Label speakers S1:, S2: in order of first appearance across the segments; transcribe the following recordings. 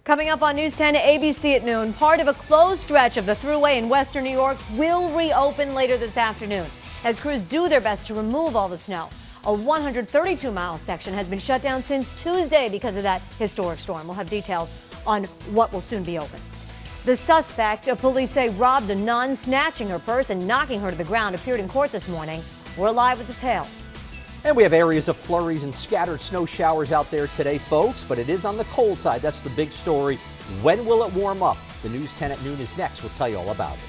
S1: Coming up on News 10 ABC at noon, part of a closed stretch of the Thruway in western New York will reopen later this afternoon as crews do their best to remove all the snow. A 132-mile section has been shut down since Tuesday because of that historic storm. We'll have details on what will soon be open. The suspect, police say, robbed a nun, snatching her purse and knocking her to the ground, appeared in court this morning. We're live with details.
S2: And we have areas of flurries and scattered snow showers out there today, folks, but it is on the cold side. That's the big story. When will it warm up? The News 10 at noon is next. We'll tell you all about it.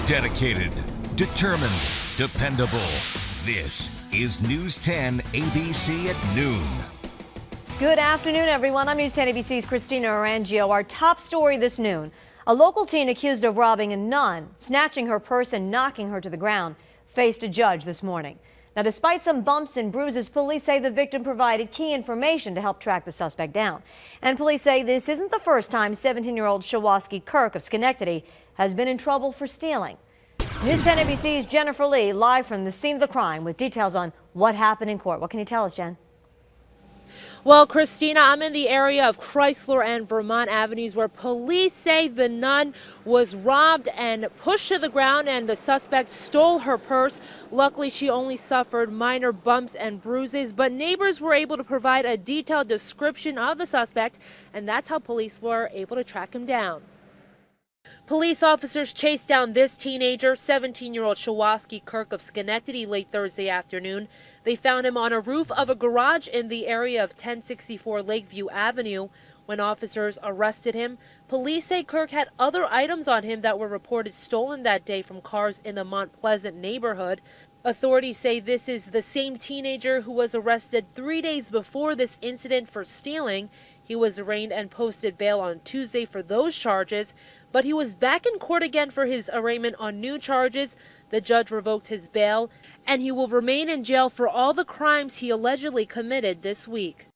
S3: Dedicated, determined, dependable. This is News 10 ABC at noon.
S1: Good afternoon, everyone. I'm News 10 ABC's Christina Arangio. Our top story this noon. A local teen accused of robbing a nun, snatching her purse and knocking her to the ground, faced a judge this morning. Now, despite some bumps and bruises, police say the victim provided key information to help track the suspect down. And police say this isn't the first time 17-year-old Shawaski Kirk of Schenectady has been in trouble for stealing. News 10 ABC's Jennifer Lee live from the scene of the crime with details on what happened in court. What can you tell us, Jen?
S4: Well, Christina, I'm in the area of Chrysler and Vermont Avenues where police say the nun was robbed and pushed to the ground and the suspect stole her purse. Luckily, she only suffered minor bumps and bruises, but neighbors were able to provide a detailed description of the suspect, and that's how police were able to track him down. Police officers chased down this teenager, 17-year-old Shawaski Kirk of Schenectady, late Thursday afternoon. They found him on a roof of a garage in the area of 1064 Lakeview Avenue. When officers arrested him, police say Kirk had other items on him that were reported stolen that day from cars in the Mount Pleasant neighborhood. Authorities say this is the same teenager who was arrested 3 days before this incident for stealing. He was arraigned and posted bail on Tuesday for those charges, but he was back in court again for his arraignment on new charges. The judge revoked his bail, and he will remain in jail for all the crimes he allegedly committed this week.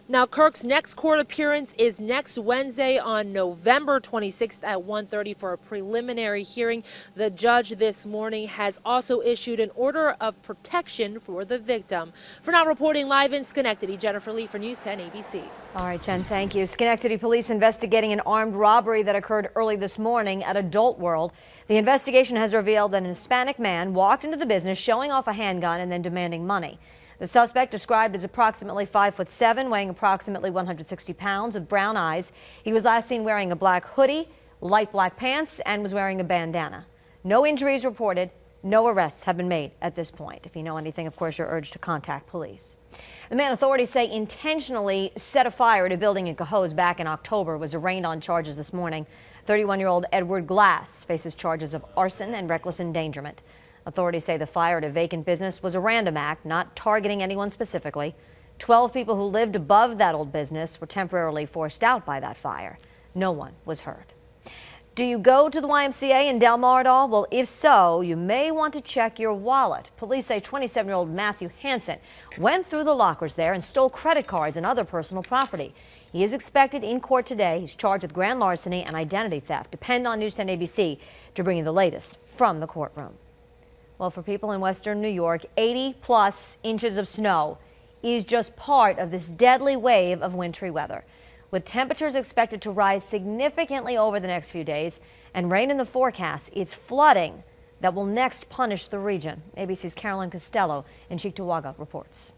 S4: Now, Kirk's next court appearance is next Wednesday on November 26th at 1:30 for a preliminary hearing. The judge this morning has also issued an order of protection for the victim. For now, reporting live in Schenectady, Jennifer Lee for News 10 ABC.
S1: All right, Jen, thank you. Schenectady police investigating an armed robbery that occurred early this morning at Adult World. The investigation has revealed that an Hispanic man walked into the business showing off a handgun and then demanding money. The suspect, described as approximately 5'7", weighing approximately 160 pounds, with brown eyes. He was last seen wearing a black hoodie, light black pants, and was wearing a bandana. No injuries reported. No arrests have been made at this point. If you know anything, of course, you're urged to contact police. The man authorities say intentionally set a fire at a building in Cohoes back in October was arraigned on charges this morning. 31-year-old Edward Glass faces charges of arson and reckless endangerment. Authorities say the fire at a vacant business was a random act, not targeting anyone specifically. 12 people who lived above that old business were temporarily forced out by that fire. No one was hurt. Do you go to the YMCA in Del Mar at all? Well, if so, you may want to check your wallet. Police say 27-year-old Matthew Hansen went through the lockers there and stole credit cards and other personal property. He is expected in court today. He's charged with grand larceny and identity theft. Depend on News 10 ABC to bring you the latest from the courtroom. Well, for people in western New York, 80-plus inches of snow is just part of this deadly wave of wintry weather. With temperatures expected to rise significantly over the next few days and rain in the forecast, it's flooding that will next punish the region. ABC's Carolyn Costello in Cheektowaga reports.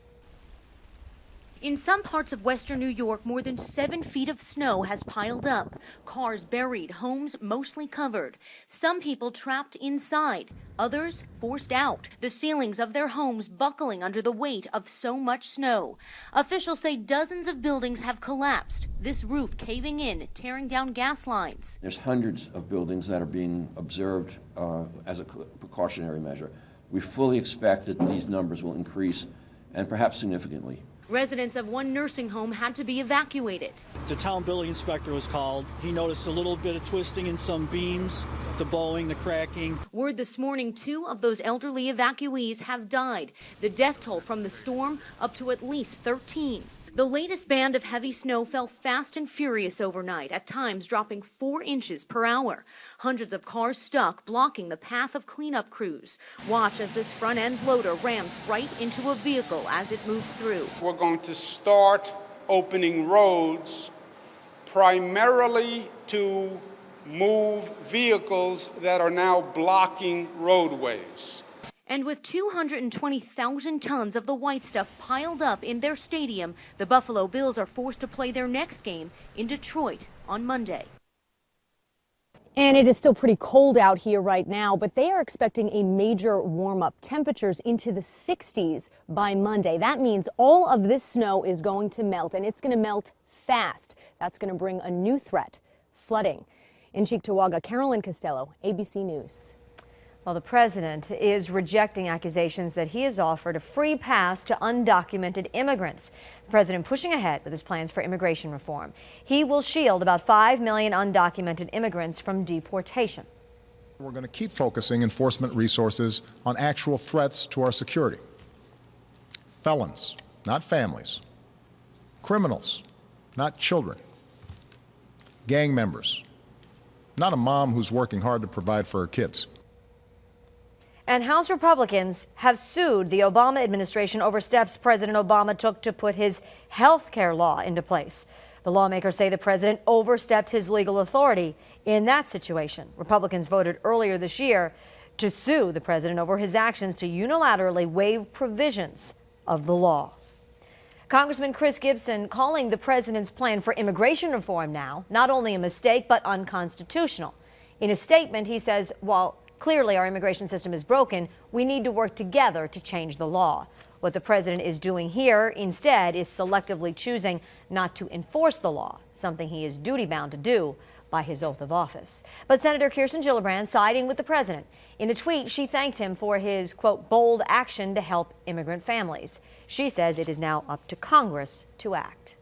S5: In some parts of western New York, more than 7 feet of snow has piled up. Cars buried, homes mostly covered. Some people trapped inside, others forced out. The ceilings of their homes buckling under the weight of so much snow. Officials say dozens of buildings have collapsed. This roof caving in, tearing down gas lines.
S6: There's hundreds of buildings that are being observed as a precautionary measure. We fully expect that these numbers will increase, and perhaps significantly.
S5: Residents of one nursing home had to be evacuated.
S7: The town building inspector was called. He noticed a little bit of twisting in some beams, the bowing, the cracking.
S5: Word this morning, 2 of those elderly evacuees have died. The death toll from the storm up to at least 13. The latest band of heavy snow fell fast and furious overnight, at times dropping 4 inches per hour. Hundreds of cars stuck, blocking the path of cleanup crews. Watch as this front-end loader rams right into a vehicle as it moves through.
S8: We're going to start opening roads primarily to move vehicles that are now blocking roadways.
S5: And with 220,000 tons of the white stuff piled up in their stadium, the Buffalo Bills are forced to play their next game in Detroit on Monday.
S9: And it is still pretty cold out here right now, but they are expecting a major warm-up. Temperatures into the 60s by Monday. That means all of this snow is going to melt, and it's going to melt fast. That's going to bring a new threat, flooding. In Cheektowaga, Carolyn Costello, ABC News.
S1: Well, the president is rejecting accusations that he has offered a free pass to undocumented immigrants. The president pushing ahead with his plans for immigration reform. He will shield about 5 million undocumented immigrants from deportation.
S10: We're going to keep focusing enforcement resources on actual threats to our security. Felons, not families. Criminals, not children. Gang members, not a mom who's working hard to provide for her kids.
S1: And House Republicans have sued the Obama administration over steps President Obama took to put his health care law into place. The lawmakers say the president overstepped his legal authority in that situation. Republicans voted earlier this year to sue the president over his actions to unilaterally waive provisions of the law. Congressman Chris Gibson calling the president's plan for immigration reform now not only a mistake but unconstitutional. In a statement, he says, while clearly our immigration system is broken, we need to work together to change the law. What the president is doing here instead is selectively choosing not to enforce the law, something he is duty-bound to do by his oath of office. But Senator Kirsten Gillibrand siding with the president. In a tweet, she thanked him for his, quote, bold action to help immigrant families. She says it is now up to Congress to act.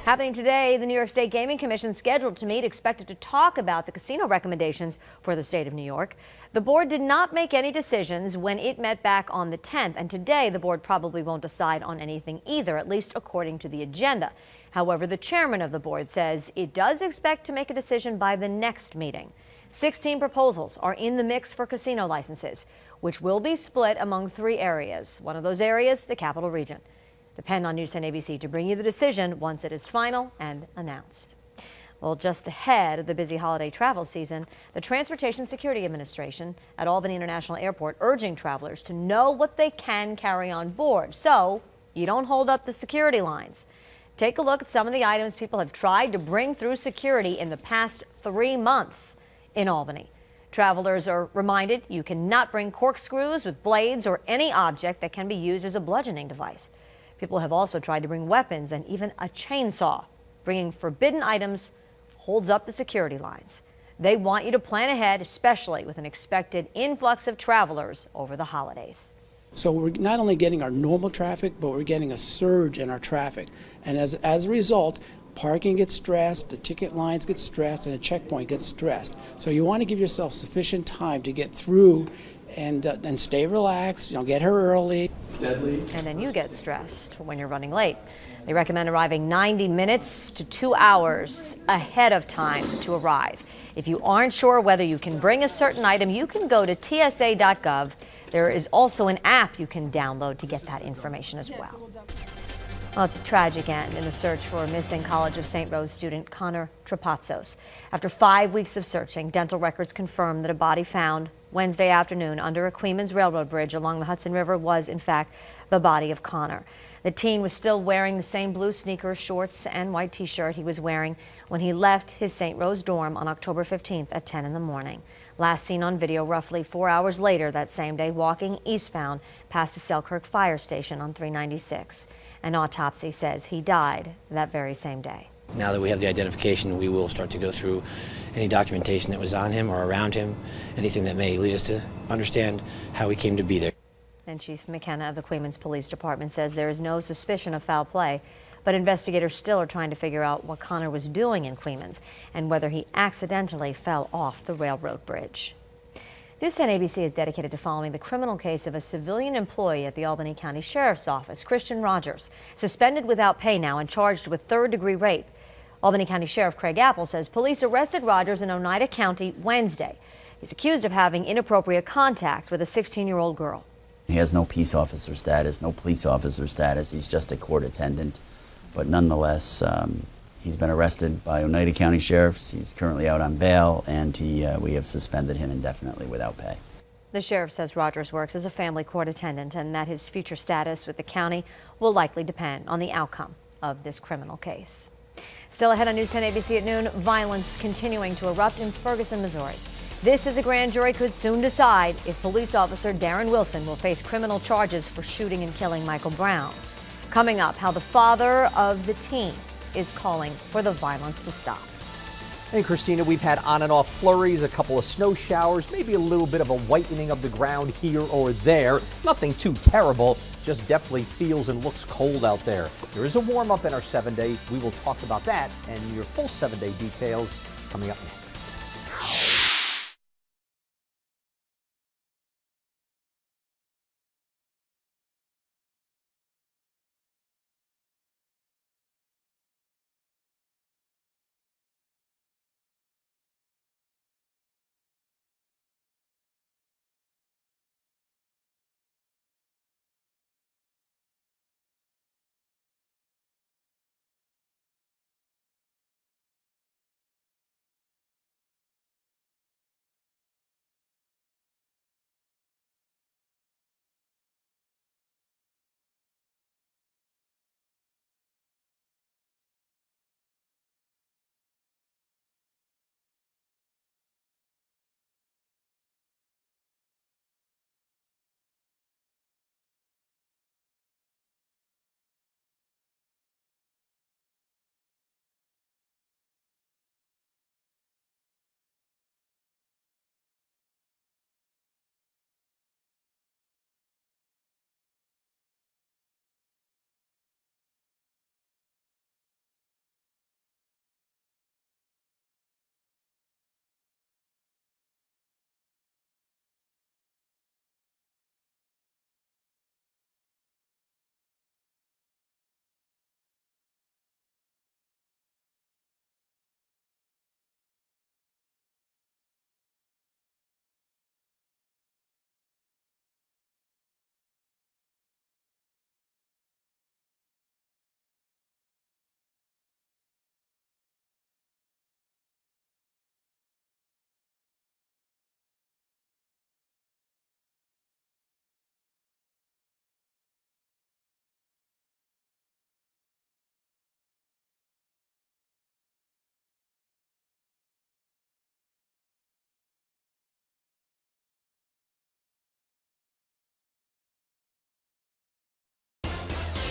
S1: Happening today, the New York State Gaming Commission scheduled to meet, expected to talk about the casino recommendations for the state of New York. The board did not make any decisions when it met back on the 10th, and today the board probably won't decide on anything either, at least according to the agenda. However, the chairman of the board says it does expect to make a decision by the next meeting. 16 proposals are in the mix for casino licenses, which will be split among 3 areas. One of those areas, the Capital Region. Depend on News 10 ABC to bring you the decision once it is final and announced. Well, just ahead of the busy holiday travel season, the Transportation Security Administration at Albany International Airport urging travelers to know what they can carry on board so you don't hold up the security lines. Take a look at some of the items people have tried to bring through security in the past 3 months in Albany. Travelers are reminded you cannot bring corkscrews with blades or any object that can be used as a bludgeoning device. People have also tried to bring weapons and even a chainsaw. Bringing forbidden items holds up the security lines. They want you to plan ahead, especially with an expected influx of travelers over the holidays.
S11: So we're not only getting our normal traffic, but we're getting a surge in our traffic. And as a result, parking gets stressed, the ticket lines get stressed, and the checkpoint gets stressed. So you want to give yourself sufficient time to get through and stay relaxed, get here early.
S1: And then you get stressed when you're running late. They recommend arriving 90 minutes to 2 hours ahead of time to arrive. If you aren't sure whether you can bring a certain item, you can go to TSA.gov. There is also an app you can download to get that information as well. Well, it's a tragic end in the search for missing College of St. Rose student Connor Trapazzos. After 5 weeks of searching, dental records confirm that a body found Wednesday afternoon under a Queens Railroad bridge along the Hudson River was, in fact, the body of Connor. The teen was still wearing the same blue sneakers, shorts, and white T-shirt he was wearing when he left his St. Rose dorm on October 15th at 10 in the morning. Last seen on video roughly 4 hours later that same day, walking eastbound past the Selkirk Fire Station on 396. An autopsy says he died that very same day.
S12: Now that we have the identification, we will start to go through any documentation that was on him or around him, anything that may lead us to understand how he came to be there.
S1: And Chief McKenna of the Queens Police Department says there is no suspicion of foul play, but investigators still are trying to figure out what Connor was doing in Queens and whether he accidentally fell off the railroad bridge. News 10 ABC is dedicated to following the criminal case of a civilian employee at the Albany County Sheriff's Office, Christian Rogers, suspended without pay now and charged with third-degree rape. Albany County Sheriff Craig Apple says police arrested Rogers in Oneida County Wednesday. He's accused of having inappropriate contact with a 16-year-old girl.
S13: He has no peace officer status, no police officer status. He's just a court attendant. But nonetheless, he's been arrested by Oneida County Sheriffs. He's currently out on bail, and we have suspended him indefinitely without pay.
S1: The sheriff says Rogers works as a family court attendant and that his future status with the county will likely depend on the outcome of this criminal case. Still ahead on News 10 ABC at noon, violence continuing to erupt in Ferguson, Missouri. This, as a grand jury could soon decide if police officer Darren Wilson will face criminal charges for shooting and killing Michael Brown. Coming up, how the father of the teen is calling for the violence to stop.
S2: And Christina, we've had on and off flurries, a couple of snow showers, maybe a little bit of a whitening of the ground here or there. Nothing too terrible, just definitely feels and looks cold out there. There is a warm up in our 7-day. We will talk about that and your full 7-day details coming up next.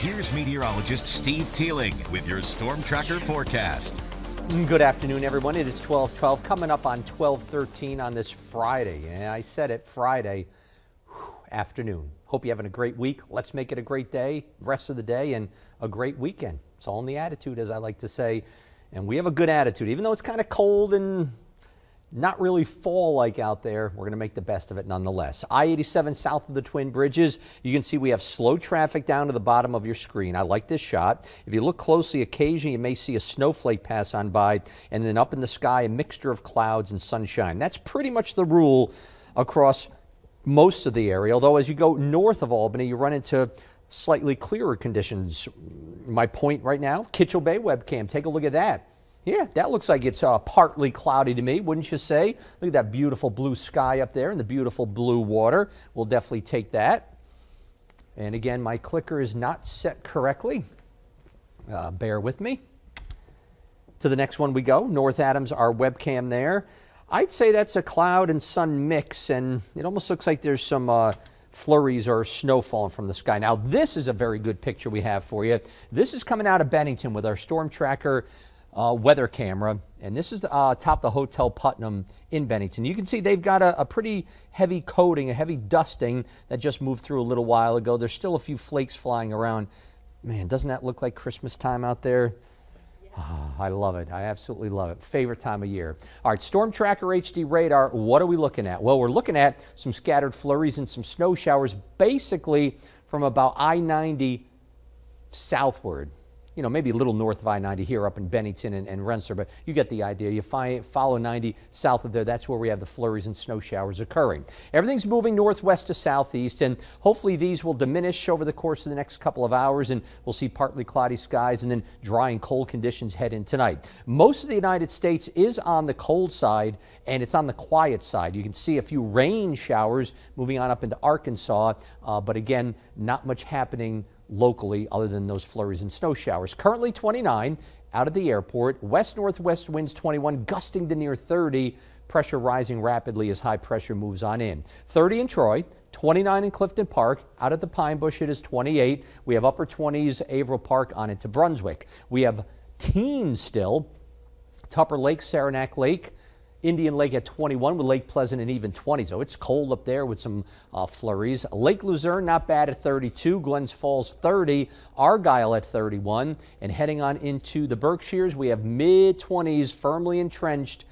S3: Here's meteorologist Steve Teeling with your Storm Tracker forecast.
S2: Good afternoon, everyone. It is 12:12, coming up on 12:13 on this Friday. Yeah, I said it, Friday afternoon. Hope you're having a great week. Let's make it a great day, rest of the day, and a great weekend. It's all in the attitude, as I like to say. And we have a good attitude. Even though it's kind of cold and not really fall-like out there, we're going to make the best of it nonetheless. I-87 south of the Twin Bridges, you can see we have slow traffic down to the bottom of your screen. I like this shot. If you look closely, occasionally you may see a snowflake pass on by, and then up in the sky, a mixture of clouds and sunshine. That's pretty much the rule across most of the area, although as you go north of Albany, you run into slightly clearer conditions. My point right now, Kitchell Bay webcam, take a look at that. Yeah, that looks like it's partly cloudy to me, wouldn't you say? Look at that beautiful blue sky up there and the beautiful blue water. We'll definitely take that. And again, my clicker is not set correctly. Bear with me. To the next one we go. North Adams, our webcam there. I'd say that's a cloud and sun mix, and it almost looks like there's some flurries or snow falling from the sky. Now, this is a very good picture we have for you. This is coming out of Bennington with our Storm Tracker weather camera, and this is top of the Hotel Putnam in Bennington. You can see they've got a pretty heavy coating, a heavy dusting that just moved through a little while ago. There's still a few flakes flying around. Man, doesn't that look like Christmas time out there? Oh, I love it. I absolutely love it. Favorite time of year. All right, Storm Tracker HD radar, what are we looking at? Well, we're looking at some scattered flurries and some snow showers basically from about I-90 southward. You know, maybe a little north of I-90 here up in Bennington and Rensselaer, but you get the idea. You follow 90 south of there, that's where we have the flurries and snow showers occurring. Everything's moving northwest to southeast, and hopefully these will diminish over the course of the next couple of hours, and we'll see partly cloudy skies and then dry and cold conditions head in tonight. Most of the United States is on the cold side, and it's on the quiet side. You can see a few rain showers moving on up into Arkansas, but again, not much happening locally other than those flurries and snow showers. Currently 29 out of the airport. West-northwest winds 21, gusting to near 30. Pressure rising rapidly as high pressure moves on in. 30 in Troy, 29 in Clifton Park. Out at the Pine Bush it is 28. We have upper 20s Averill Park on into Brunswick. We have teens still. Tupper Lake, Saranac Lake, Indian Lake at 21 with Lake Pleasant and even 20. So it's cold up there with some flurries. Lake Luzerne not bad at 32. Glens Falls 30. Argyle at 31. And heading on into the Berkshires, we have mid-20s firmly entrenched.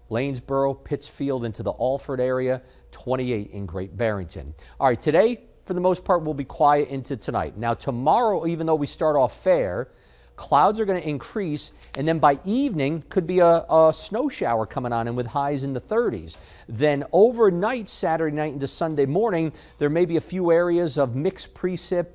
S2: Lanesboro, Pittsfield into the Alford area. 28 in Great Barrington. All right, today for the most part will be quiet into tonight. Now tomorrow, even though we start off fair, clouds are going to increase, and then by evening could be a snow shower coming on in with highs in the 30s. Then overnight, Saturday night into Sunday morning, there may be a few areas of mixed precip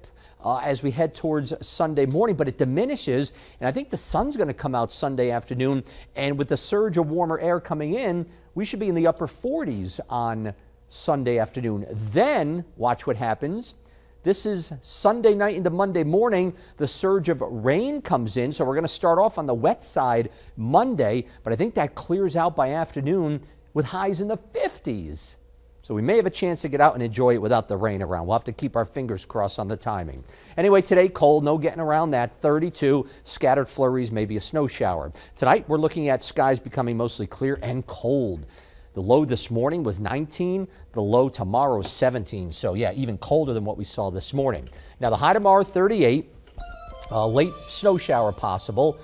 S2: as we head towards Sunday morning, but it diminishes, and I think the sun's going to come out Sunday afternoon, and with the surge of warmer air coming in, we should be in the upper 40s on Sunday afternoon. Then, watch what happens. This is Sunday night into Monday morning. The surge of rain comes in, so we're going to start off on the wet side Monday, but I think that clears out by afternoon with highs in the 50s. So we may have a chance to get out and enjoy it without the rain around. We'll have to keep our fingers crossed on the timing. Anyway, today cold, no getting around that. 32, scattered flurries, maybe a snow shower. Tonight we're looking at skies becoming mostly clear and cold. The low this morning was 19. The low tomorrow is 17. So, yeah, even colder than what we saw this morning. Now, the high tomorrow, 38. Late snow shower possible.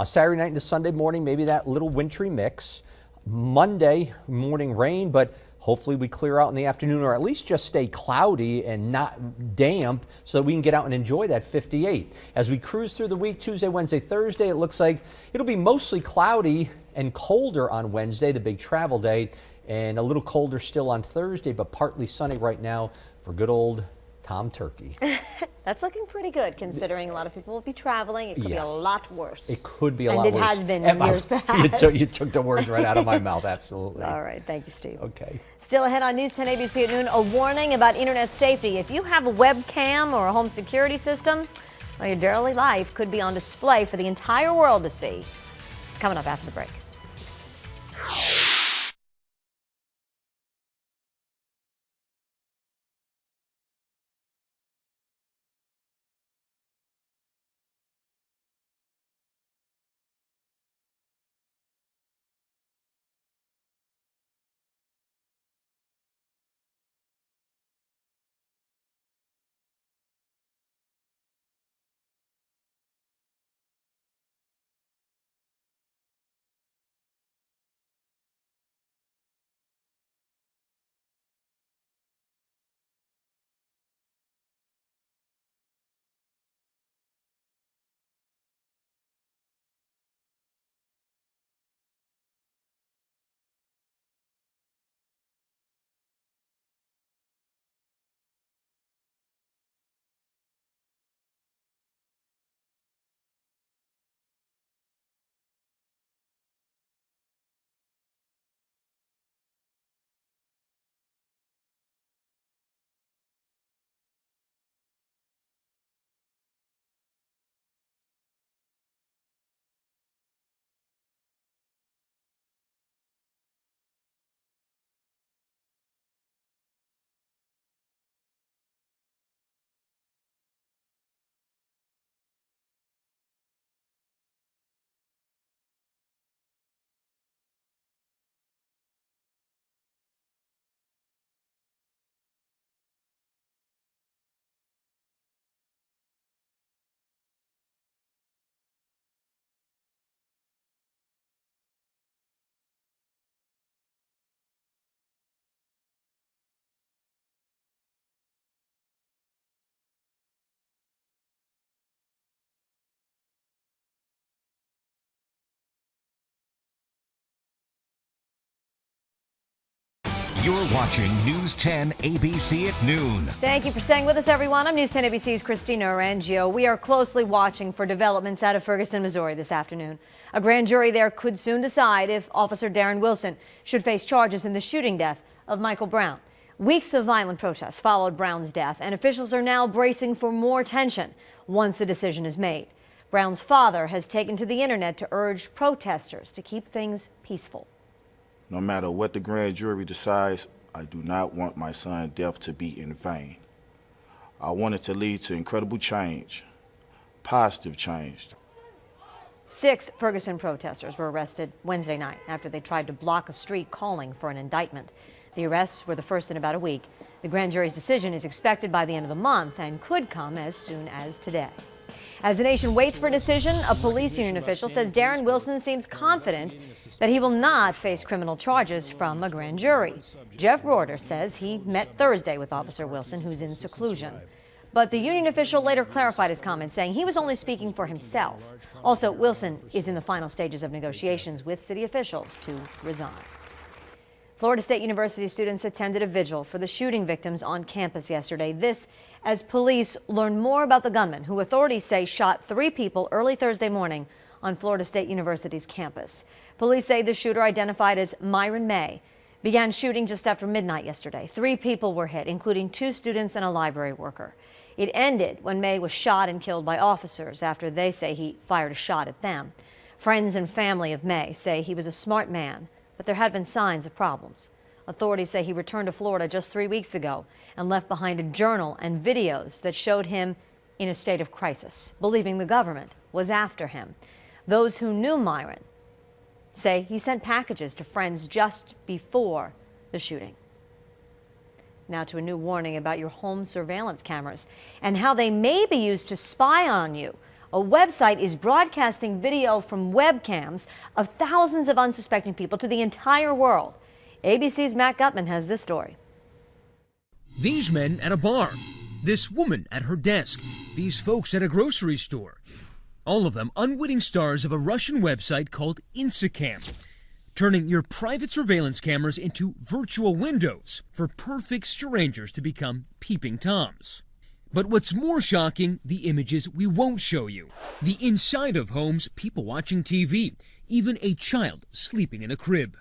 S2: Saturday night into Sunday morning, maybe that little wintry mix. Monday morning rain, but hopefully we clear out in the afternoon, or at least just stay cloudy and not damp so that we can get out and enjoy that 58. As we cruise through the week, Tuesday, Wednesday, Thursday, it looks like it'll be mostly cloudy and colder on Wednesday, the big travel day, and a little colder still on Thursday, but partly sunny right now for good old Tom Turkey.
S1: That's looking pretty good, considering a lot of people will be traveling. It could be a lot worse.
S2: It could be a lot worse.
S1: And it has been in years past.
S2: You took the words right out of my mouth, absolutely.
S1: All right, thank you, Steve.
S2: Okay.
S1: Still ahead on News 10 ABC at noon, a warning about internet safety. If you have a webcam or a home security system, well, your daily life could be on display for the entire world to see. Coming up after the break.
S3: You're watching News 10 ABC at noon.
S1: Thank you for staying with us, everyone. I'm News 10 ABC's Christina Orangio. We are closely watching for developments out of Ferguson, Missouri this afternoon. A grand jury there could soon decide if Officer Darren Wilson should face charges in the shooting death of Michael Brown. Weeks of violent protests followed Brown's death, and officials are now bracing for more tension once a decision is made. Brown's father has taken to the internet to urge protesters to keep things peaceful.
S14: No matter what the grand jury decides, I do not want my son's death to be in vain. I want it to lead to incredible change, positive change.
S1: 6 Ferguson protesters were arrested Wednesday night after they tried to block a street calling for an indictment. The arrests were the first in about a week. The grand jury's decision is expected by the end of the month and could come as soon as today. As the nation waits for a decision, a police union official says Darren Wilson seems confident that he will not face criminal charges from a grand jury. Jeff Roeder says he met Thursday with Officer Wilson, who's in seclusion. But the union official later clarified his comments, saying he was only speaking for himself. Also, Wilson is in the final stages of negotiations with city officials to resign. Florida State University students attended a vigil for the shooting victims on campus yesterday. This as police learn more about the gunman who authorities say shot 3 people early Thursday morning on Florida State University's campus. Police say the shooter, identified as Myron May, began shooting just after midnight yesterday. 3 people were hit, including 2 students and a library worker. It ended when May was shot and killed by officers after they say he fired a shot at them. Friends and family of May say he was a smart man, but there had been signs of problems. Authorities say he returned to Florida just 3 weeks ago and left behind a journal and videos that showed him in a state of crisis, believing the government was after him. Those who knew Myron say he sent packages to friends just before the shooting. Now to a new warning about your home surveillance cameras and how they may be used to spy on you. A website is broadcasting video from webcams of thousands of unsuspecting people to the entire world. ABC's Matt Gutman has this story.
S15: These men at a bar, this woman at her desk, these folks at a grocery store. All of them unwitting stars of a Russian website called Instacam, turning your private surveillance cameras into virtual windows for perfect strangers to become peeping toms. But what's more shocking, the images we won't show you. The inside of homes, people watching TV, even a child sleeping in a crib.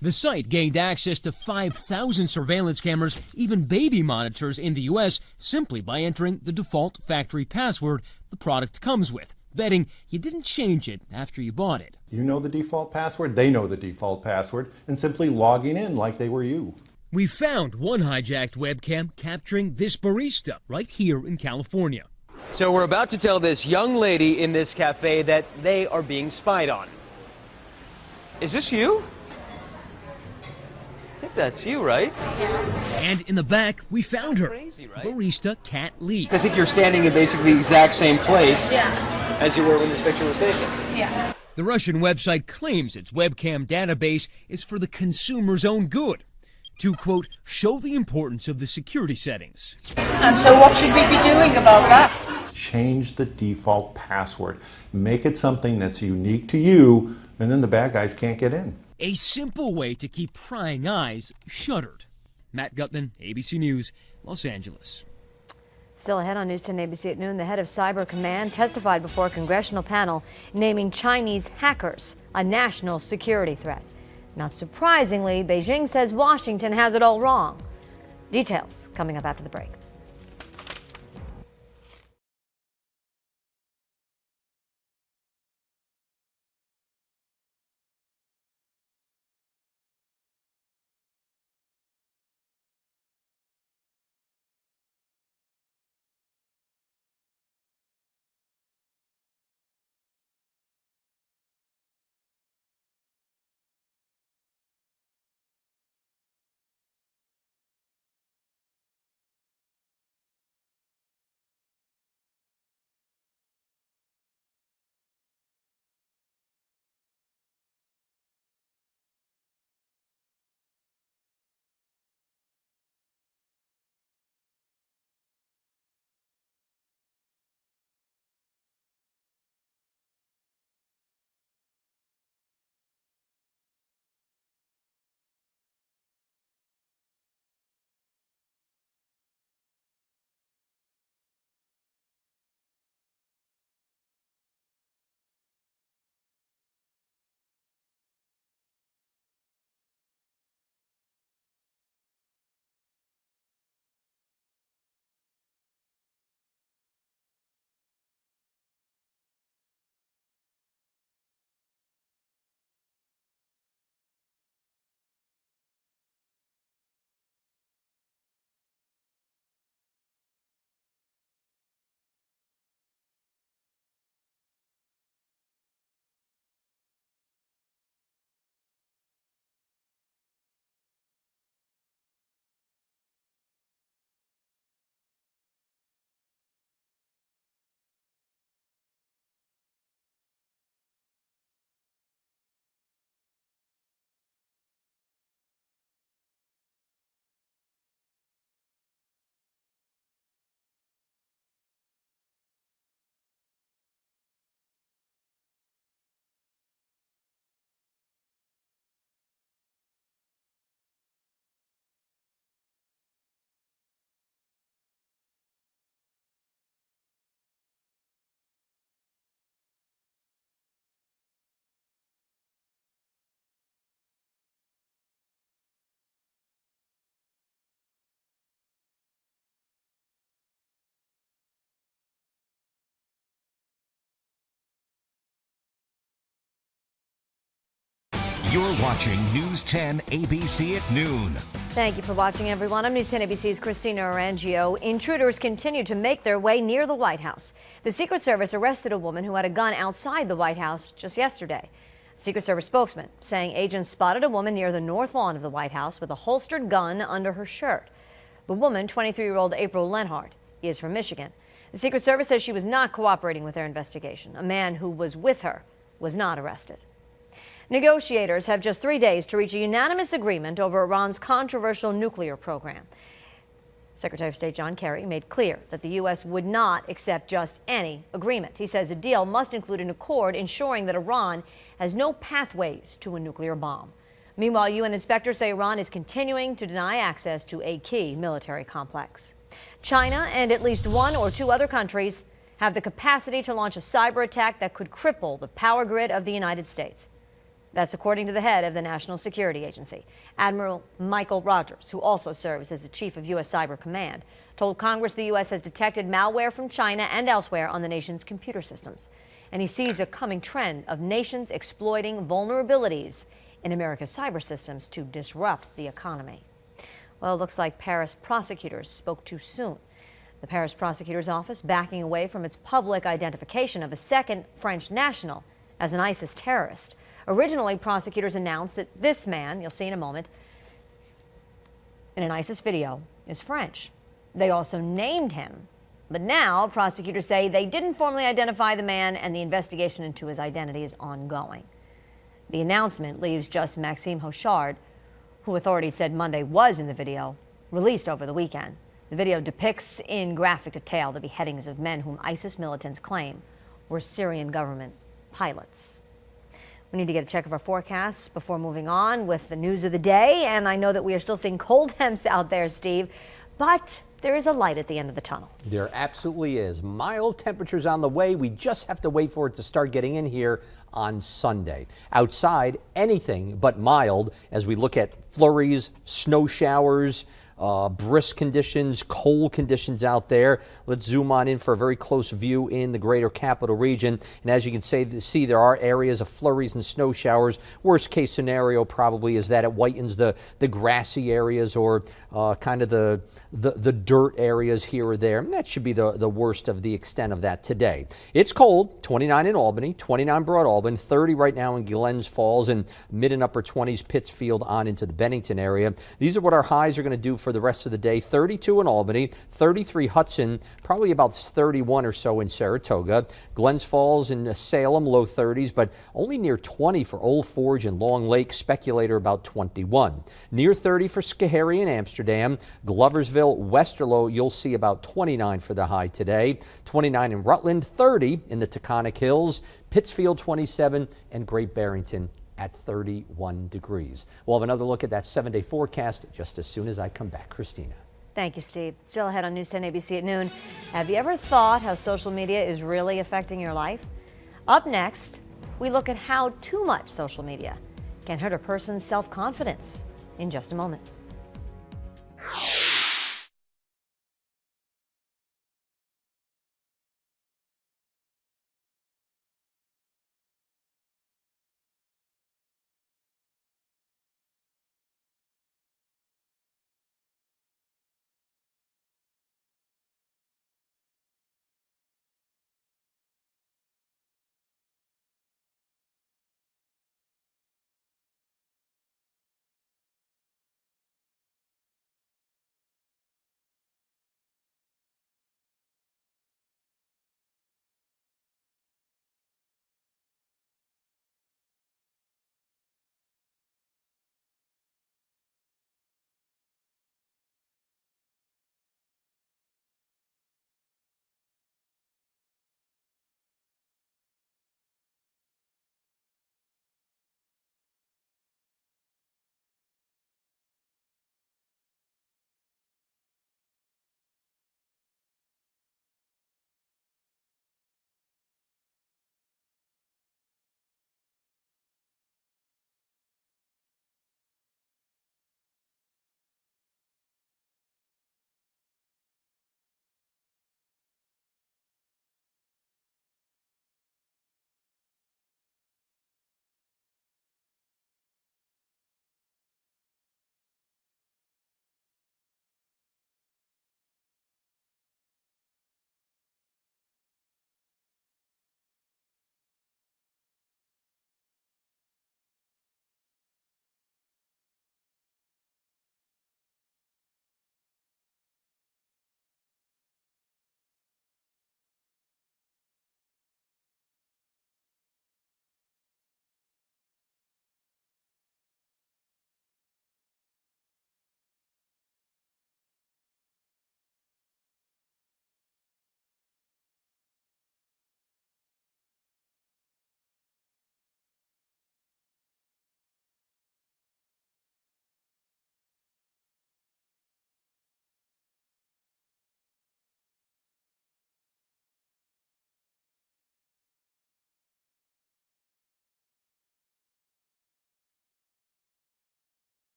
S15: The site gained access to 5,000 surveillance cameras, even baby monitors in the U.S., simply by entering the default factory password the product comes with, betting you didn't change it after you bought it.
S16: You know the default password, they know the default password, and simply logging in like they were you.
S15: We found one hijacked webcam capturing this barista right here in California.
S17: So we're about to tell this young lady in this cafe that they are being spied on. Is this you? I think that's you, right?
S15: And in the back, we found her, barista Kat Lee.
S17: I think you're standing in basically the exact same place as you were when this picture was taken.
S15: Yeah. The Russian website claims its webcam database is for the consumer's own good, to, quote, show the importance of the security settings.
S18: And so what should we be doing about that?
S16: Change the default password. Make it something that's unique to you, and then the bad guys can't get in.
S15: A simple way to keep prying eyes shuttered. Matt Gutman, ABC News, Los Angeles.
S1: Still ahead on News 10 ABC at noon, the head of Cyber Command testified before a congressional panel naming Chinese hackers a national security threat. Not surprisingly, Beijing says Washington has it all wrong. Details coming up after the break.
S3: You're watching News 10 ABC at noon.
S1: Thank you for watching, everyone. I'm News 10 ABC's Christina Orangio. Intruders continue to make their way near the White House. The Secret Service arrested a woman who had a gun outside the White House just yesterday. A Secret Service spokesman saying agents spotted a woman near the north lawn of the White House with a holstered gun under her shirt. The woman, 23-year-old April Lenhart, is from Michigan. The Secret Service says she was not cooperating with their investigation. A man who was with her was not arrested. Negotiators have just 3 days to reach a unanimous agreement over Iran's controversial nuclear program. Secretary of State John Kerry made clear that the U.S. would not accept just any agreement. He says a deal must include an accord ensuring that Iran has no pathways to a nuclear bomb. Meanwhile, UN inspectors say Iran is continuing to deny access to a key military complex. China and at least one or two other countries have the capacity to launch a cyber attack that could cripple the power grid of the United States. That's according to the head of the National Security Agency. Admiral Michael Rogers, who also serves as the chief of U.S. Cyber Command, told Congress the U.S. has detected malware from China and elsewhere on the nation's computer systems. And he sees a coming trend of nations exploiting vulnerabilities in America's cyber systems to disrupt the economy. Well, it looks like Paris prosecutors spoke too soon. The Paris prosecutor's office backing away from its public identification of a second French national as an ISIS terrorist. Originally, prosecutors announced that this man, you'll see in a moment, in an ISIS video, is French. They also named him. But now, prosecutors say they didn't formally identify the man and the investigation into his identity is ongoing. The announcement leaves just Maxime Hochard, who authorities said Monday was in the video, released over the weekend. The video depicts in graphic detail the beheadings of men whom ISIS militants claim were Syrian government pilots. We need to get a check of our forecasts before moving on with the news of the day. And I know that we are still seeing cold temps out there, Steve, but there is a light at the end of the tunnel.
S2: There absolutely is. Mild temperatures on the way. We just have to wait for it to start getting in here on Sunday. Outside, anything but mild as we look at flurries, snow showers, brisk conditions, cold conditions out there. Let's zoom on in for a very close view in the greater capital region. And as you can see, there are areas of flurries and snow showers. Worst case scenario probably is that it whitens the grassy areas or kind of the dirt areas here or there. And that should be the worst of the extent of that today. It's cold, 29 in Albany, 29 Broad Albany, 30 right now in Glens Falls, and mid and upper 20s Pittsfield on into the Bennington area. These are what our highs are going to do for the rest of the day. 32 in Albany, 33 Hudson, probably about 31 or so in Saratoga. Glens Falls and Salem, low 30s, but only near 20 for Old Forge and Long Lake. Speculator about 21. Near 30 for Schoharie and Amsterdam. Gloversville, Westerlo, you'll see about 29 for the high today. 29 in Rutland, 30 in the Taconic Hills. Pittsfield, 27, and Great Barrington at 31 degrees. We'll have another look at that 7-day forecast just as soon as I come back. Christina.
S1: Thank you, Steve. Still ahead on News 10 ABC at noon. Have you ever thought how social media is really affecting your life? Up next, we look at how too much social media can hurt a person's self-confidence in just a moment.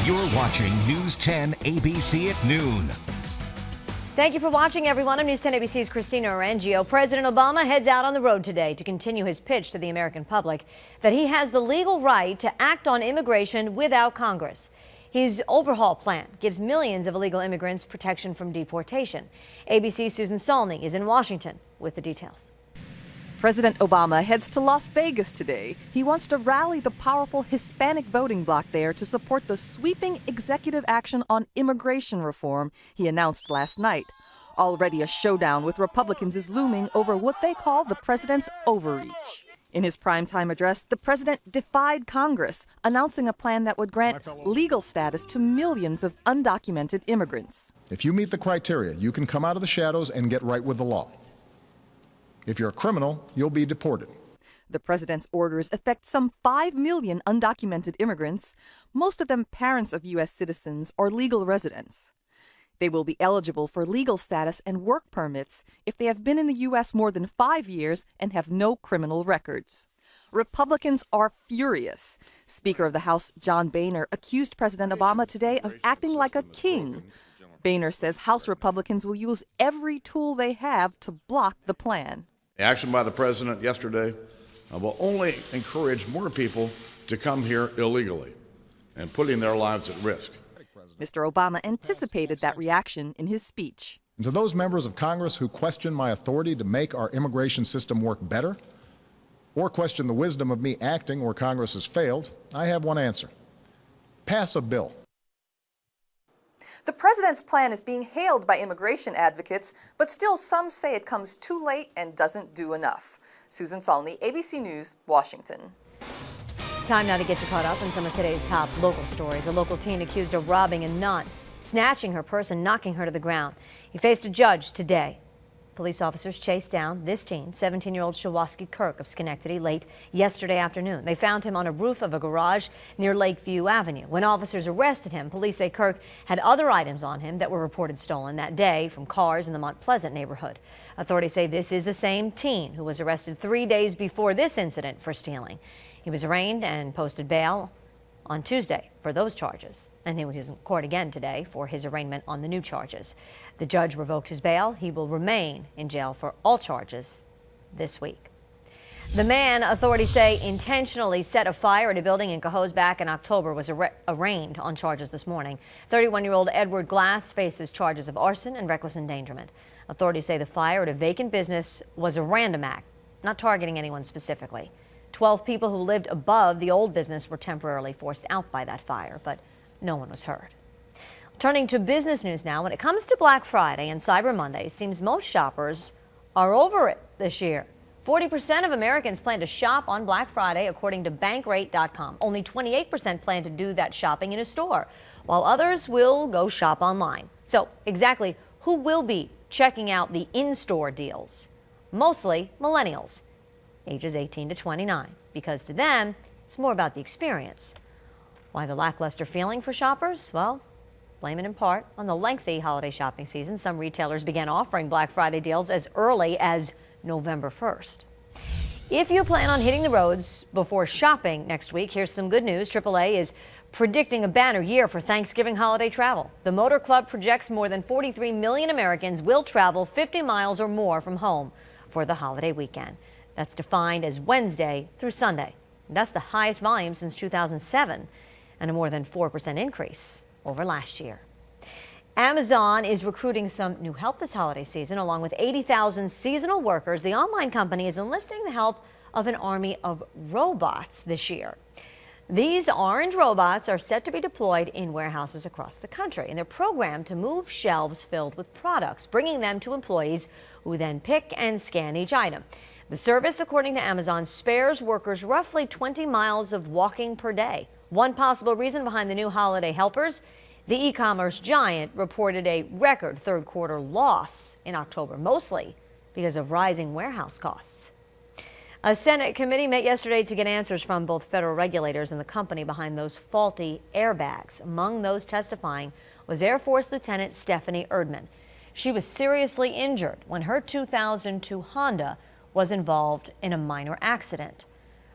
S3: You're watching News 10 ABC at noon.
S1: Thank you for watching, everyone. I'm News 10 ABC's Christina Orangio. President Obama heads out on the road today to continue his pitch to the American public that he has the legal right to act on immigration without Congress. His overhaul plan gives millions of illegal immigrants protection from deportation. ABC's Susan Salney is in Washington with the details.
S19: President Obama heads to Las Vegas today. He wants to rally the powerful Hispanic voting bloc there to support the sweeping executive action on immigration reform he announced last night. Already a showdown with Republicans is looming over what they call the president's overreach. In his primetime address, the president defied Congress, announcing a plan that would grant legal status to millions of undocumented immigrants.
S10: If you meet the criteria, you can come out of the shadows and get right with the law. If you're a criminal, you'll be deported.
S19: The president's orders affect some 5 million undocumented immigrants, most of them parents of U.S. citizens or legal residents. They will be eligible for legal status and work permits if they have been in the U.S. more than 5 years and have no criminal records. Republicans are furious. Speaker of the House John Boehner accused President Obama today of acting like a king. Boehner says House Republicans will use every tool they have to block the plan.
S20: The action by the president yesterday will only encourage more people to come here illegally and putting their lives at risk.
S19: Mr. Obama anticipated that reaction in his speech.
S10: And to those members of Congress who question my authority to make our immigration system work better, or question the wisdom of me acting where Congress has failed, I have one answer. Pass a bill.
S19: The president's plan is being hailed by immigration advocates, but still some say it comes too late and doesn't do enough. Susan Salney, ABC News, Washington.
S1: Time now to get you caught up on some of today's top local stories. A local teen accused of robbing a nun, snatching her purse and knocking her to the ground. He faced a judge today. Police officers chased down this teen, 17-year-old Shawaski Kirk of Schenectady, late yesterday afternoon. They found him on a roof of a garage near Lakeview Avenue. When officers arrested him, police say Kirk had other items on him that were reported stolen that day from cars in the Mount Pleasant neighborhood. Authorities say this is the same teen who was arrested 3 days before this incident for stealing. He was arraigned and posted bail on Tuesday for those charges, and he was in court again today for his arraignment on the new charges. The judge revoked his bail. He will remain in jail for all charges this week. The man, authorities say, intentionally set a fire at a building in Cohoes back in October was arraigned on charges this morning. 31-year-old Edward Glass faces charges of arson and reckless endangerment. Authorities say the fire at a vacant business was a random act, not targeting anyone specifically. 12 people who lived above the old business were temporarily forced out by that fire, but no one was hurt. Turning to business news now, when it comes to Black Friday and Cyber Monday, it seems most shoppers are over it this year. 40% of Americans plan to shop on Black Friday, according to Bankrate.com. Only 28% plan to do that shopping in a store, while others will go shop online. So exactly who will be checking out the in-store deals? Mostly millennials, ages 18 to 29, because to them, it's more about the experience. Why the lackluster feeling for shoppers? Well, blame it in part on the lengthy holiday shopping season. Some retailers began offering Black Friday deals as early as November 1st. If you plan on hitting the roads before shopping next week, here's some good news. AAA is predicting a banner year for Thanksgiving holiday travel. The Motor Club projects more than 43 million Americans will travel 50 miles or more from home for the holiday weekend. That's defined as Wednesday through Sunday. That's the highest volume since 2007 and a more than 4% increase over last year. Amazon is recruiting some new help this holiday season. Along with 80,000 seasonal workers, the online company is enlisting the help of an army of robots this year. These orange robots are set to be deployed in warehouses across the country, and they're programmed to move shelves filled with products, bringing them to employees who then pick and scan each item. The service, according to Amazon, spares workers roughly 20 miles of walking per day. One possible reason behind the new holiday helpers: the e-commerce giant reported a record third-quarter loss in October, mostly because of rising warehouse costs. A Senate committee met yesterday to get answers from both federal regulators and the company behind those faulty airbags. Among those testifying was Air Force Lieutenant Stephanie Erdman. She was seriously injured when her 2002 Honda was involved in a minor accident.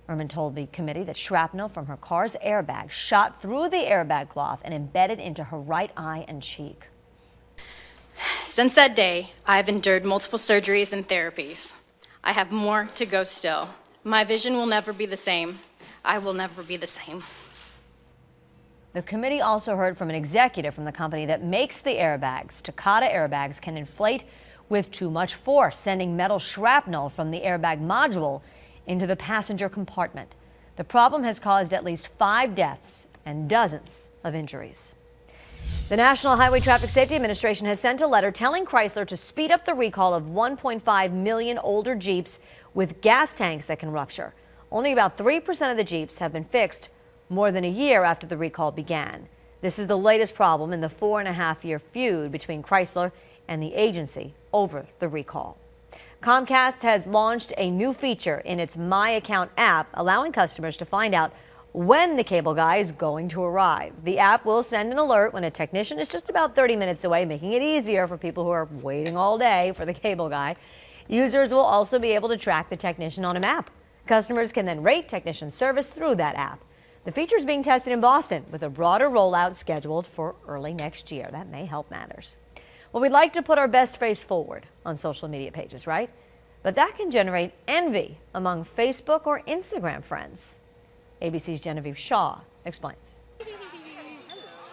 S1: Ehrman told the committee that shrapnel from her car's airbag shot through the airbag cloth and embedded into her right eye and cheek.
S21: Since that day, I have endured multiple surgeries and therapies. I have more to go still. My vision will never be the same. I will never be the same.
S1: The committee also heard from an executive from the company that makes the airbags. Takata airbags can inflate with too much force, sending metal shrapnel from the airbag module into the passenger compartment. The problem has caused at least 5 deaths and dozens of injuries. The National Highway Traffic Safety Administration has sent a letter telling Chrysler to speed up the recall of 1.5 million older Jeeps with gas tanks that can rupture. Only about 3% of the Jeeps have been fixed more than a year after the recall began. This is the latest problem in the 4.5-year feud between Chrysler and the agency over the recall. Comcast has launched a new feature in its My Account app, allowing customers to find out when the cable guy is going to arrive. The app will send an alert when a technician is just about 30 minutes away, making it easier for people who are waiting all day for the cable guy. Users will also be able to track the technician on a map. Customers can then rate technician service through that app. The feature is being tested in Boston with a broader rollout scheduled for early next year. That may help matters. Well, we'd like to put our best face forward on social media pages, right? But that can generate envy among Facebook or Instagram friends. ABC's Genevieve Shaw explains.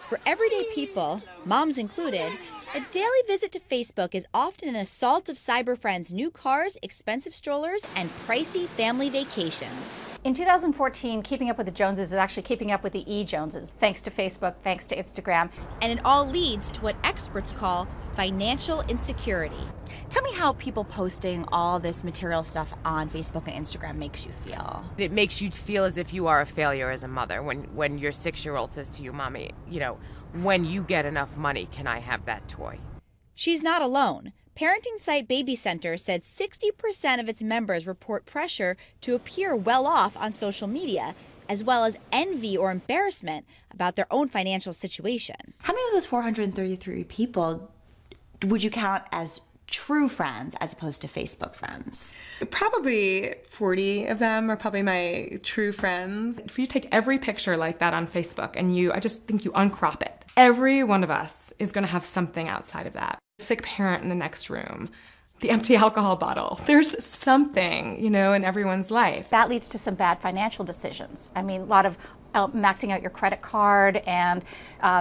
S22: For everyday people, moms included, a daily visit to Facebook is often an assault of cyber friends' new cars, expensive strollers, and pricey family vacations.
S23: In 2014, keeping up with the Joneses is actually keeping up with the E-Joneses, thanks to Facebook, thanks to Instagram.
S22: And it all leads to what experts call financial insecurity.
S24: Tell me how people posting all this material stuff on Facebook and Instagram makes you feel.
S25: It makes you feel as if you are a failure as a mother when your 6-year-old says to you, Mommy, when you get enough money, can I have that toy?
S22: She's not alone. Parenting site Baby Center said 60% of its members report pressure to appear well off on social media, as well as envy or embarrassment about their own financial situation.
S24: How many of those 433 people would you count as true friends as opposed to Facebook friends?
S26: Probably 40 of them are probably my true friends. If you take every picture like that on Facebook and I just think you uncrop it, every one of us is going to have something outside of that. Sick parent in the next room, the empty alcohol bottle. There's something, in everyone's life.
S23: That leads to some bad financial decisions. I mean, a lot of maxing out your credit card and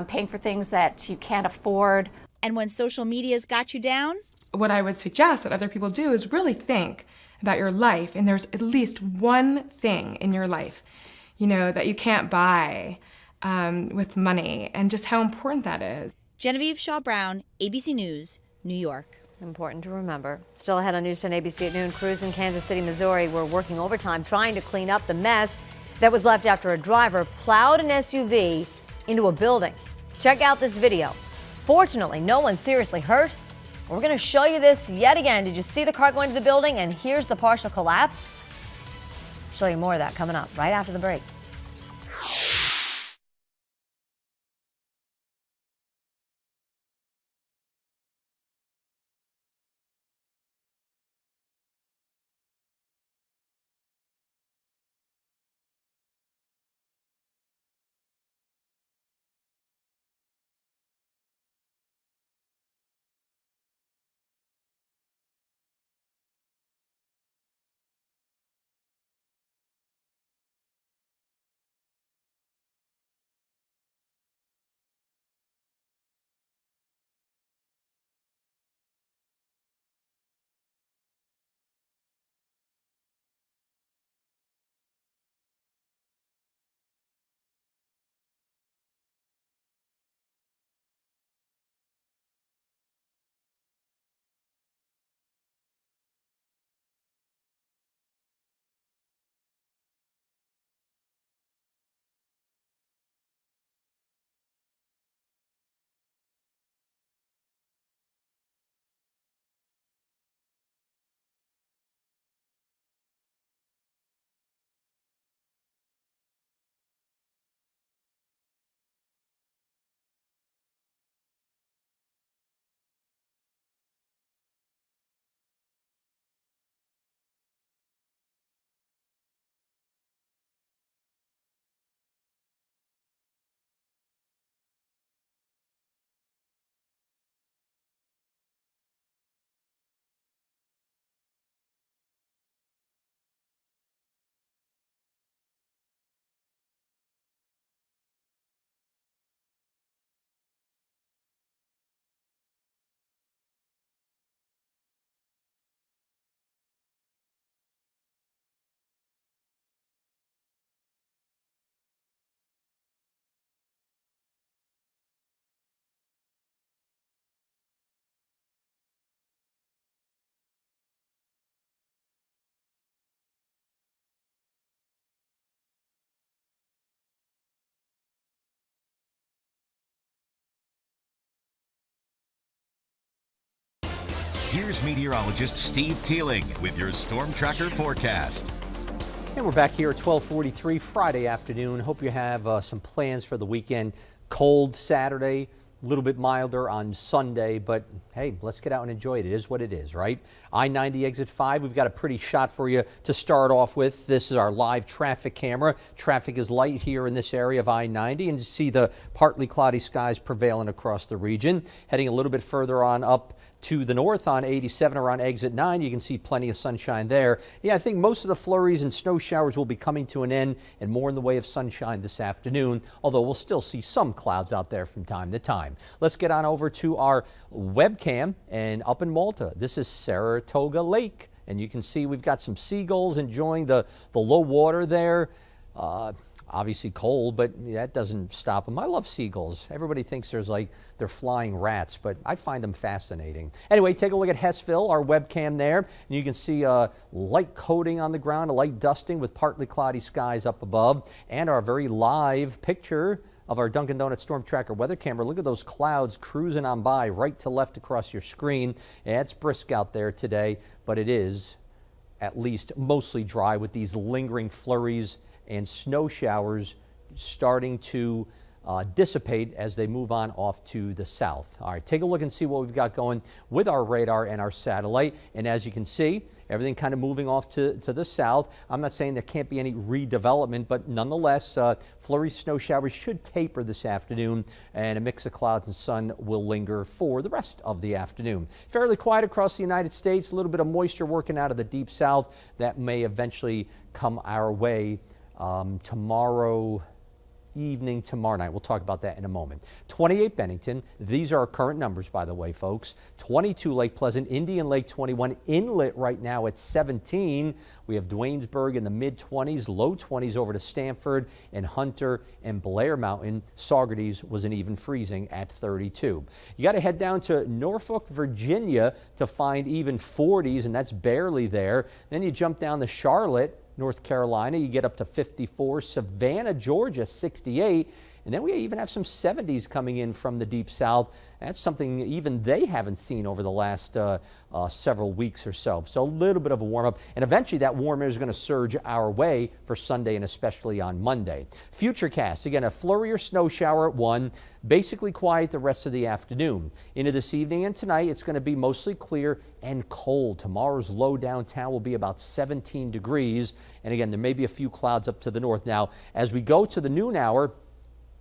S23: paying for things that you can't afford.
S22: And when social media's got you down?
S26: What I would suggest that other people do is really think about your life, and there's at least one thing in your life, that you can't buy with money, and just how important that is.
S22: Genevieve Shaw Brown, ABC News, New York.
S1: Important to remember. Still ahead on News 10 ABC at noon, crews in Kansas City, Missouri were working overtime trying to clean up the mess that was left after a driver plowed an SUV into a building. Check out this video. Fortunately, no one seriously hurt. We're going to show you this yet again. Did you see the car go into the building? And here's the partial collapse. Show you more of that coming up right after the break.
S3: here's meteorologist Steve Teeling with your Storm Tracker forecast.
S2: And we're back here at 12:43 Friday afternoon. Hope you have some plans for the weekend. Cold Saturday, a little bit milder on Sunday, but hey, let's get out and enjoy it. It is what it is, right? I-90 exit 5, we've got a pretty shot for you to start off with. This is our live traffic camera. Traffic is light here in this area of I-90, and you see the partly cloudy skies prevailing across the region. Heading a little bit further on up to the north on 87 around exit 9, you can see plenty of sunshine there. Yeah, I think most of the flurries and snow showers will be coming to an end and more in the way of sunshine this afternoon, although we'll still see some clouds out there from time to time. Let's get on over to our webcam and up in Malta. This is Saratoga Lake, and you can see we've got some seagulls enjoying the low water there. Obviously cold, but that doesn't stop them. I love seagulls. Everybody thinks they're flying rats, but I find them fascinating. Anyway, take a look at Hessville, our webcam there, and you can see a light coating on the ground, a light dusting with partly cloudy skies up above, and our very live picture of our Dunkin' Donuts Storm Tracker weather camera. Look at those clouds cruising on by right to left across your screen. Yeah, it's brisk out there today, but it is at least mostly dry with these lingering flurries and snow showers starting to dissipate as they move on off to the south. All right, take a look and see what we've got going with our radar and our satellite. And as you can see, everything kind of moving off to the south. I'm not saying there can't be any redevelopment, but nonetheless, flurry snow showers should taper this afternoon, and a mix of clouds and sun will linger for the rest of the afternoon. Fairly quiet across the United States, a little bit of moisture working out of the deep south that may eventually come our way tomorrow evening, tomorrow night. We'll talk about that in a moment. 28 Bennington. These are our current numbers, by the way, folks. 22 Lake Pleasant, Indian Lake 21, Inlet right now at 17. We have Duanesburg in the mid-20s, low 20s over to Stanford and Hunter and Blair Mountain. Saugerties was an even freezing at 32. You got to head down to Norfolk, Virginia to find even 40s, and that's barely there. Then you jump down to Charlotte, North Carolina, you get up to 54, Savannah, Georgia, 68, and then we even have some 70s coming in from the deep south. That's something even they haven't seen over the last several weeks or so. So a little bit of a warm up, and eventually that warm air is going to surge our way for Sunday and especially on Monday. Futurecast, again, a flurry or snow shower at 1, basically quiet the rest of the afternoon. Into this evening and tonight, it's going to be mostly clear and cold. Tomorrow's low downtown will be about 17 degrees, and again, there may be a few clouds up to the north. Now, as we go to the noon hour,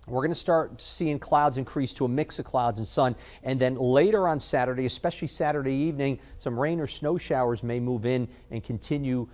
S2: we're going to start seeing clouds increase to a mix of clouds and sun, and then later on Saturday, especially Saturday evening, some rain or snow showers may move in and continue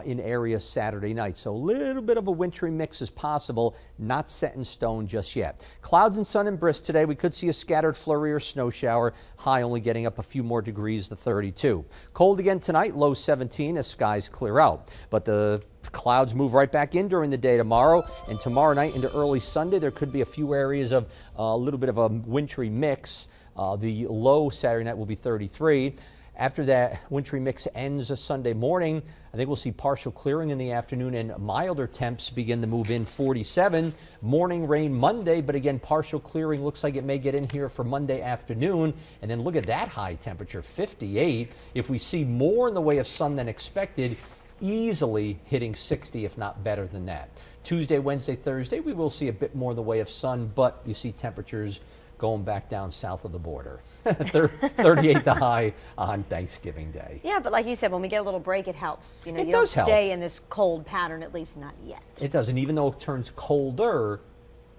S2: in areas Saturday night. So a little bit of a wintry mix is possible, not set in stone just yet. Clouds and sun and brisk today. We could see a scattered flurry or snow shower, high only getting up a few more degrees to 32. Cold again tonight, low 17 as skies clear out. But the clouds move right back in during the day tomorrow, and tomorrow night into early Sunday, there could be a few areas of a little bit of a wintry mix. The low Saturday night will be 33. After that wintry mix ends Sunday morning, I think we'll see partial clearing in the afternoon and milder temps begin to move in. 47. Morning rain Monday, but again, partial clearing looks like it may get in here for Monday afternoon. And then look at that high temperature, 58. If we see more in the way of sun than expected, easily hitting 60, if not better than that. Tuesday, Wednesday, Thursday, we will see a bit more in the way of sun, but you see temperatures going back down south of the border. 38 the high on Thanksgiving Day.
S1: Yeah, but like you said, when we get a little break, it helps. You know,
S2: It
S1: you don't
S2: does help.
S1: stay in this cold pattern, at least not yet.
S2: It does, and even though it turns colder,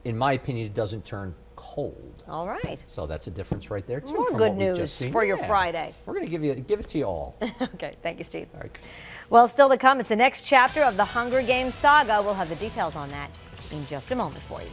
S2: in my opinion, it doesn't turn cold.
S1: All right.
S2: So that's a difference right there, too.
S1: More
S2: from
S1: good
S2: what we've
S1: news
S2: just seen.
S1: for your
S2: Yeah.
S1: Friday.
S2: We're going to give it to you all.
S1: Okay, thank you, Steve.
S2: All right.
S1: Well, still to come, it's the next chapter of the Hunger Games saga. We'll have the details on that in just a moment for you.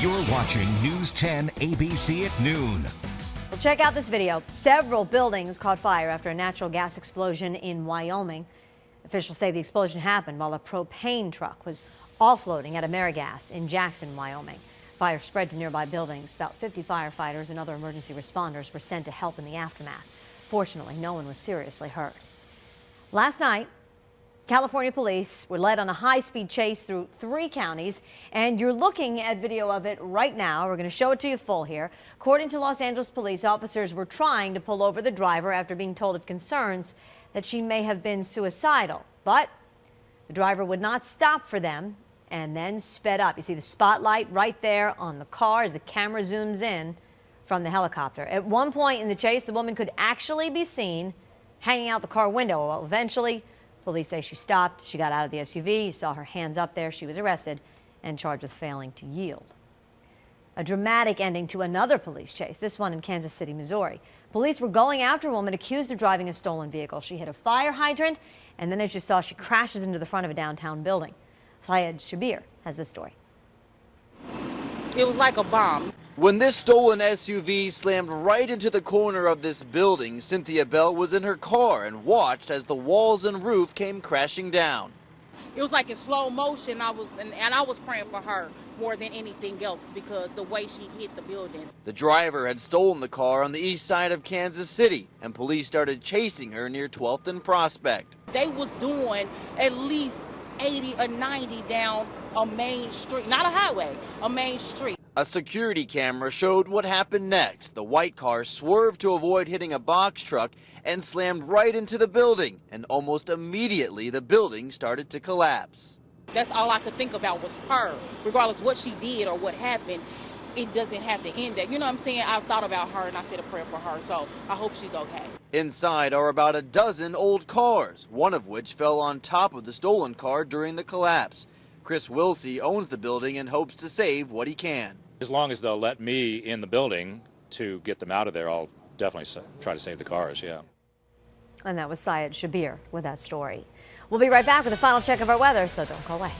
S3: You're watching News 10 ABC at noon.
S1: Well, check out this video. Several buildings caught fire after a natural gas explosion in Wyoming. Officials say the explosion happened while a propane truck was offloading at AmeriGas in Jackson, Wyoming. Fire spread to nearby buildings. About 50 firefighters and other emergency responders were sent to help in the aftermath. Fortunately, no one was seriously hurt. Last night, California police were led on a high-speed chase through 3 counties, and you're looking at video of it right now. We're going to show it to you full here. According to Los Angeles police, officers were trying to pull over the driver after being told of concerns that she may have been suicidal. But the driver would not stop for them and then sped up. You see the spotlight right there on the car as the camera zooms in from the helicopter. At one point in the chase, the woman could actually be seen hanging out the car window. Well, eventually, police say she stopped. She got out of the SUV. You saw her hands up there. She was arrested and charged with failing to yield. A dramatic ending to another police chase, this one in Kansas City, Missouri. Police were going after a woman accused of driving a stolen vehicle. She hit a fire hydrant, and then as you saw, she crashes into the front of a downtown building. Syed Shabir has this story.
S4: It was like a bomb. When this stolen SUV slammed right into the corner of this building, Cynthia Bell was in her car and watched as the walls and roof came crashing down.
S5: It was like in slow motion. I was praying for her more than anything else because the way she hit the building.
S4: The driver had stolen the car on the east side of Kansas City, and police started chasing her near 12th and Prospect.
S5: They was doing at least 80 or 90 down a main street, not a highway, a main street.
S4: A security camera showed what happened next. The white car swerved to avoid hitting a box truck and slammed right into the building, and almost immediately the building started to collapse.
S5: That's all I could think about was her. Regardless what she did or what happened, it doesn't have to end that. You know what I'm saying? I thought about her and I said a prayer for her, so I hope she's okay.
S4: Inside are about a dozen old cars, one of which fell on top of the stolen car during the collapse. Chris Wilsey owns the building and hopes to save what he can.
S6: As long as they'll let me in the building to get them out of there, I'll definitely try to save the cars, yeah.
S1: And that was Syed Shabir with that story. We'll be right back with a final check of our weather, so don't go away.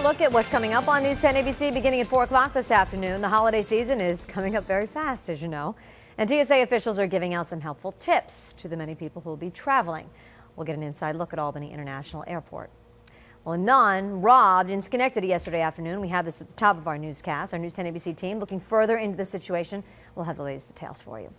S1: look at what's coming up on News 10 ABC beginning at 4 o'clock this afternoon. The holiday season is coming up very fast, as you know. And TSA officials are giving out some helpful tips to the many people who will be traveling. We'll get an inside look at Albany International Airport. Well, a nun robbed in Schenectady yesterday afternoon. We have this at the top of our newscast. Our News 10 ABC team looking further into the situation. We'll have the latest details for you.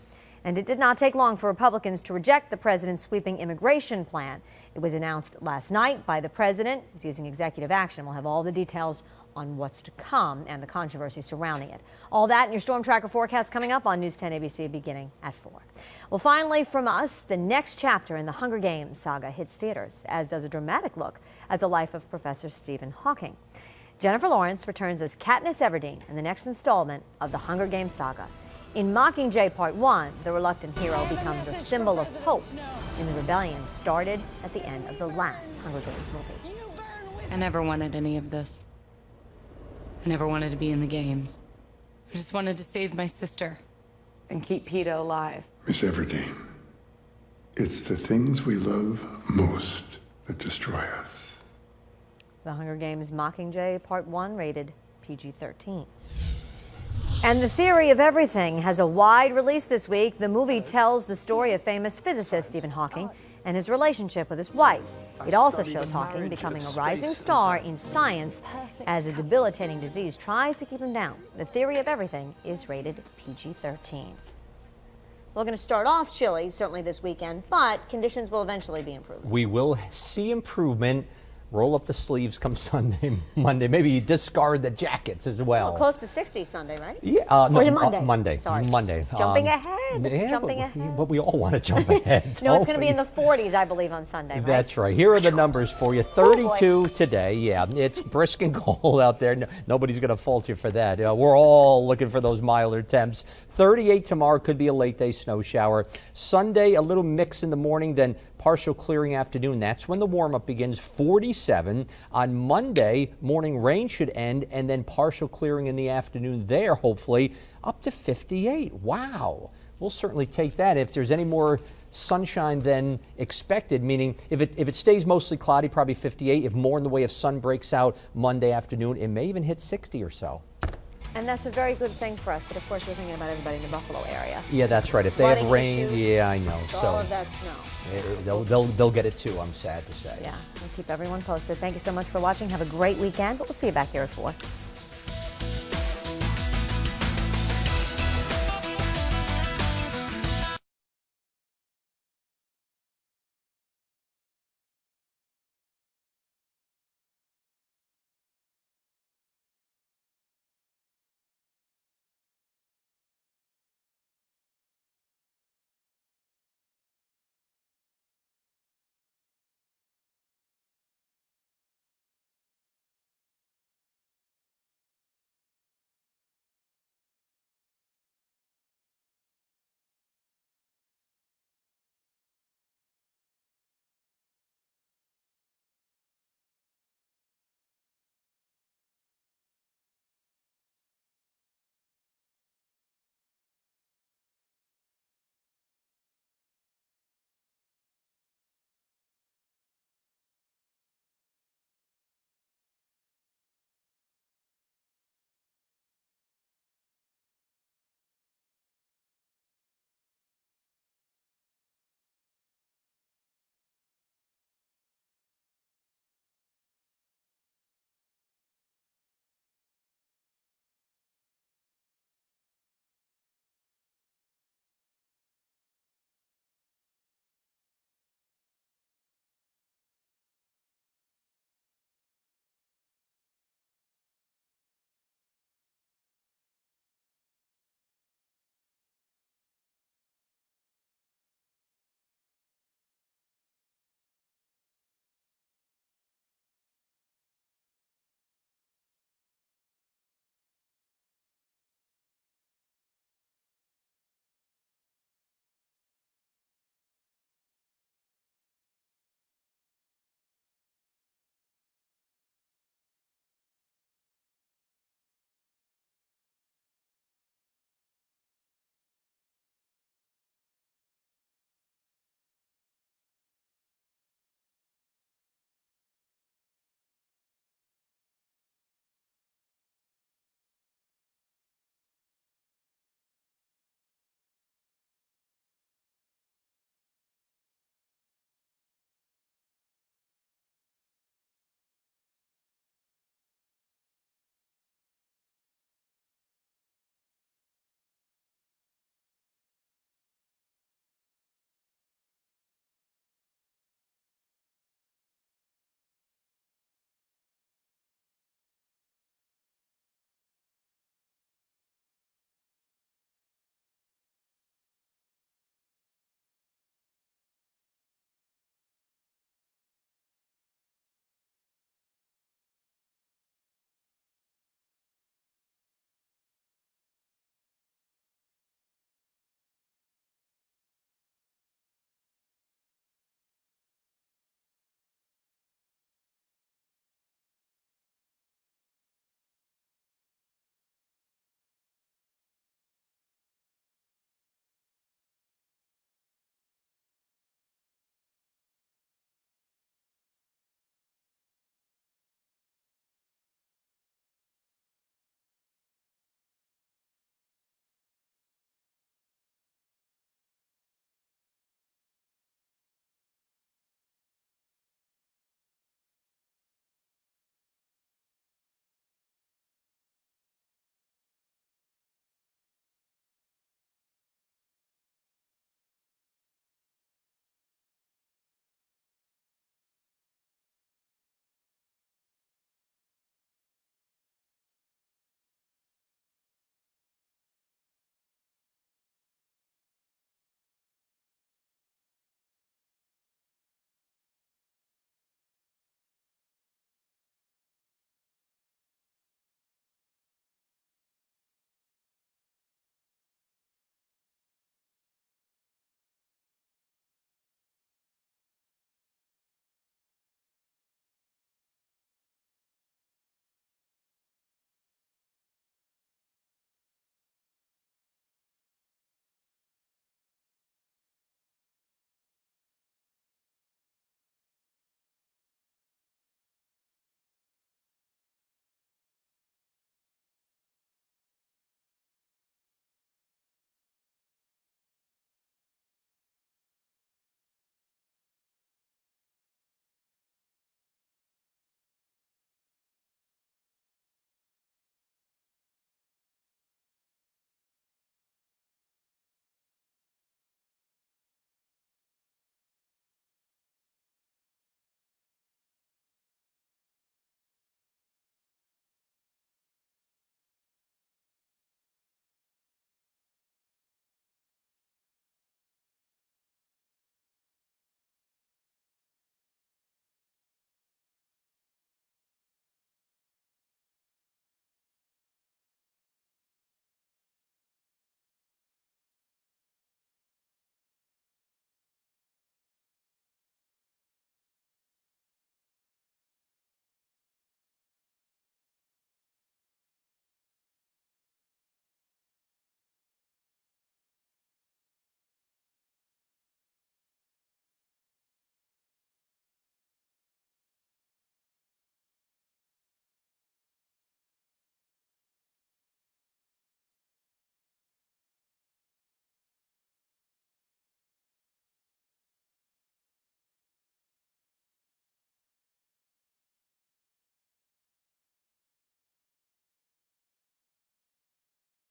S1: And it did not take long for Republicans to reject the president's sweeping immigration plan. It was announced last night by the president. He's using executive action. We'll have all the details on what's to come and the controversy surrounding it. All that in your Storm Tracker forecast coming up on News 10 ABC beginning at 4. Well, finally from us, the next chapter in the Hunger Games saga hits theaters, as does a dramatic look at the life of Professor Stephen Hawking. Jennifer Lawrence returns as Katniss Everdeen in the next installment of the Hunger Games saga. In Mockingjay Part 1, the reluctant hero becomes a symbol of hope in the rebellion started at the end of the last Hunger Games movie.
S7: I never wanted any of this. I never wanted to be in the games. I just wanted to save my sister and keep Peeta alive.
S8: Miss Everdeen, it's the things we love most that destroy us.
S1: The Hunger Games Mockingjay Part 1 rated PG-13. And The Theory of Everything has a wide release this week. The movie tells the story of famous physicist Stephen Hawking and his relationship with his wife. It also shows Hawking becoming a rising star in science as a debilitating disease tries to keep him down. The Theory of Everything is rated PG-13. We're going to start off chilly, certainly this weekend, but conditions will eventually be improving.
S2: We will see improvement. Roll up the sleeves come Sunday, Monday. Maybe discard the jackets as well.
S1: Close to 60 Sunday, right?
S2: Yeah,
S1: or
S2: no,
S1: Monday. Sorry.
S2: Monday.
S1: Jumping ahead.
S2: Yeah,
S1: Jumping ahead.
S2: But we all want to jump ahead.
S1: No, it's going to be in the 40s, I believe, on Sunday, right?
S2: That's right. Here are the numbers for you. 32 today. Yeah, it's brisk and cold out there. No, nobody's going to fault you for that. We're all looking for those milder temps. 38 tomorrow, could be a late day snow shower. Sunday, a little mix in the morning, then partial clearing afternoon. That's when the warm-up begins. 47. On Monday, morning rain should end, and then partial clearing in the afternoon there, hopefully, up to 58. Wow. We'll certainly take that. If there's any more sunshine than expected, meaning if it stays mostly cloudy, probably 58. If more in the way of sun breaks out Monday afternoon, it may even hit 60 or so.
S1: And that's a very good thing for us, but of course we're thinking about everybody in the Buffalo area.
S2: Yeah, that's right. If they have rain, yeah, I know.
S1: So all of that snow.
S2: They'll get it too, I'm sad to say.
S1: Yeah, we'll keep everyone posted. Thank you so much for watching. Have a great weekend, but we'll see you back here at 4.